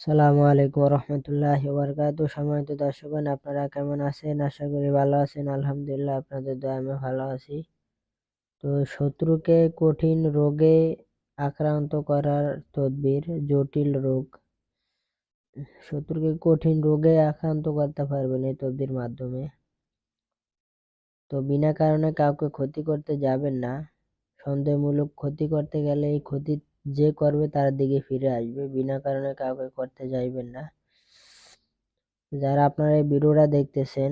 আসসালামু আলাইকুম রহমতুল্লাহি ওয়া বারাকাতুহু। সম্মানিত দর্শকগণ, আপনারা কেমন আছেন? আশা করি ভালো আছেন। আলহামদুলিল্লাহ, আপনাদের দয়ায় আমি ভালো আছি। তো শত্রুকে কঠিন রোগে আক্রান্ত করার তদবির। জটিল রোগ, শত্রুকে কঠিন রোগে আক্রান্ত করতে পারবেন এই তদবির মাধ্যমে। তো বিনা কারণে কাউকে ক্ষতি করতে যাবেন না। সন্দেহমূলক ক্ষতি করতে গেলে এই ক্ষতি যে করবে তার দিকে ফিরে আসবে। বিনা কারণে কাউকে করতে যাইবেন না। যারা আপনারা এই ভিডিওটা দেখতেছেন,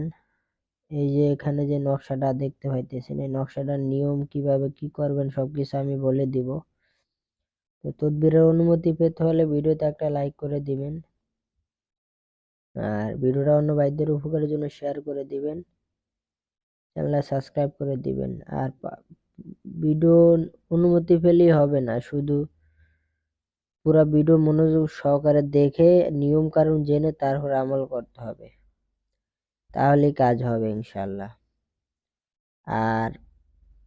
এই যে এখানে যে নকশাটা দেখতে পাইতেছেন, এই নকশাটার নিয়ম কিভাবে কি করবেন সবকিছু আমি বলে দিব। তো তদবিরের অনুমতি পেতে হলে ভিডিওতে একটা লাইক করে দিবেন, আর ভিডিওটা অন্য ভাইদের উপকারের জন্য শেয়ার করে দিবেন, চ্যানেলটা সাবস্ক্রাইব করে দিবেন। আর ভিডিও অনুমতি পেলেই হবে না, শুধু পুরা ভিডিও মনোযোগ সহকারে দেখে নিয়ম কানুন জেনে তারপর আমল করতে হবে, তাহলেই কাজ হবে ইনশাল্লাহ। আর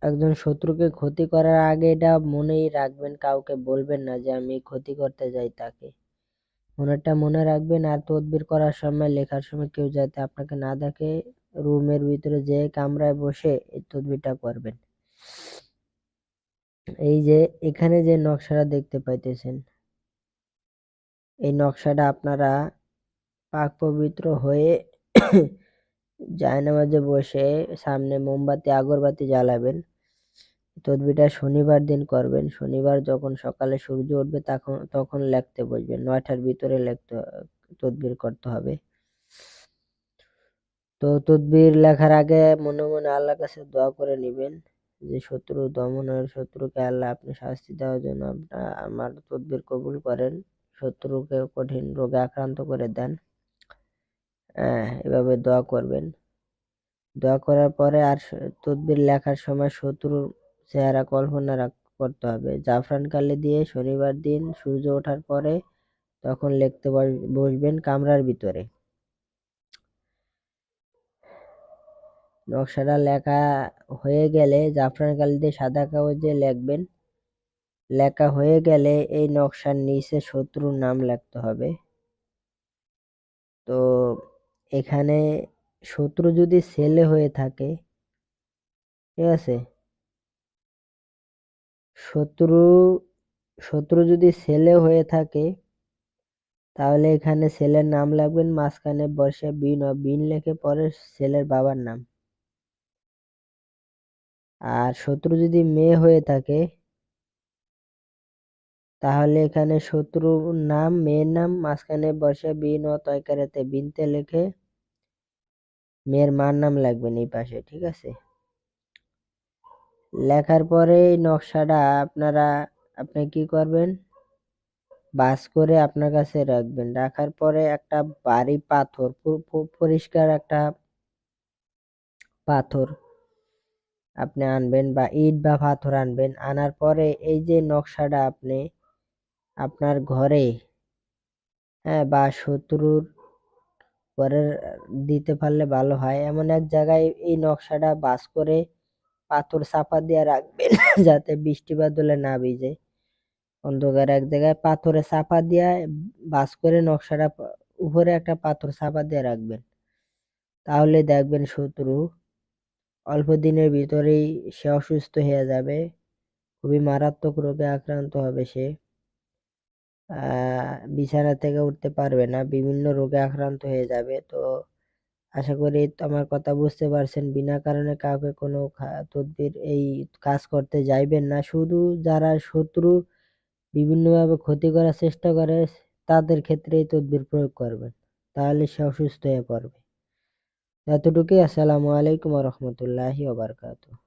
একজন শত্রুকে ক্ষতি করার আগে এটা মনেই রাখবেন, কাউকে বলবেন না যে আমি ক্ষতি করতে যাই তাকে। মনেরটা মনে রাখবেন। আর তদবির করার সময়, লেখার সময় কেউ যাতে আপনাকে না দেখে, রুমের ভিতরে যে কামরায় বসে এই তদবিরটা করবেন। এই যে এখানে যে নকশাটা দেখতে পাইতেছেন, এই নকশাটা আপনারা পাক পবিত্র হয়ে জায়নামাজে বসে সামনে মোমবাতি আগরবাতি জ্বালাবেন। তদবিরটা শনিবার দিন করবেন। শনিবার যখন সকালে সূর্য উঠবে তখন লিখতে বসবেন। ৯টার ভিতরে তদবির করতে হবে। তো তদবির লেখার আগে মনে মনে আল্লাহর কাছে দোয়া করে নিবেন যে শত্রু দমনের, শত্রুকে আল্লাহ আপনি শাস্তি দেওয়ার জন্য আমার তদবির কবুল করেন, শত্রুকে কঠিন রোগে আক্রান্ত করে দেন। এভাবে দোয়া করবেন। দোয়া করার পরে আর তদবির লেখার সময় শত্রুর চেহারা কল্পনা করতে হবে। জাফরান কালি দিয়ে শনিবার দিন সূর্য ওঠার পরে তখন লিখতে বসবেন কামরার ভিতরে। নকশাটা লেখা হয়ে গেলে জাফরান কালি দিয়ে সাদা কাগজে লিখবেন। লেখা হয়ে গেলে এই নকশার নিচে শত্রুর নাম লিখতে হবে। তো এখানে শত্রু যদি ছেলে হয়ে থাকে, ঠিক আছে, শত্রু যদি ছেলে হয়ে থাকে তাহলে এখানে ছেলের নাম লিখবেন, মাঝখানে বসে বিন লিখে পরে ছেলের বাবার নাম। আর শত্রু যদি মেয়ে হয়ে থাকে তাহলে এখানে শত্রুর নাম, মেয়ের নাম, মাঝখানে বসে বিন ও তয়কারেতে বিনতে লিখে মেয়ের মার নাম লিখবেন এই পাশে, ঠিক আছে। লেখার পরে এই নকশাটা আপনি কি করবেন, বাস করে আপনার কাছে রাখবেন। রাখার পরে একটা ভারী পাথর, পরিষ্কার একটা পাথর আপনি আনবেন, বা ইট বা পাথর আনবেন। আনার পরে এই যে নকশাটা আপনি আপনার ঘরে, বা শত্রুর ঘরে দিতে পারলে ভালো হয়, এমন এক জায়গায় এই নকশাটা বাস করে পাথর চাপা দিয়ে রাখবেন যাতে বৃষ্টি বাদলে না ভিজে। অন্ধকার এক জায়গায় পাথরে চাপা দিয়ে বাস করে নকশাটা উপরে একটা পাথর চাপা দিয়ে রাখবেন। তাহলে দেখবেন শত্রু অল্প দিনের ভিতরেই সে অসুস্থ হয়ে যাবে, খুবই মারাত্মক রোগে আক্রান্ত হবে সে। বিছানা থেকে উঠতে পারবে না, বিভিন্ন রোগে আক্রান্ত হয়ে যাবে। তো আশা করি আমার কথা বুঝতে পারছেন। বিনা কারণে কাউকে কোনো তদবির এই কাজ করতে যাইবেন না। শুধু যারা শত্রু বিভিন্নভাবে ক্ষতি করার চেষ্টা করে তাদের ক্ষেত্রে এই তদবির প্রয়োগ করবেন, তাহলে সে অসুস্থ হয়ে পড়বে। এতটুকুই। আসসালামু আলাইকুম রহমতুল্লাহি ওয়া বারাকাতুহু।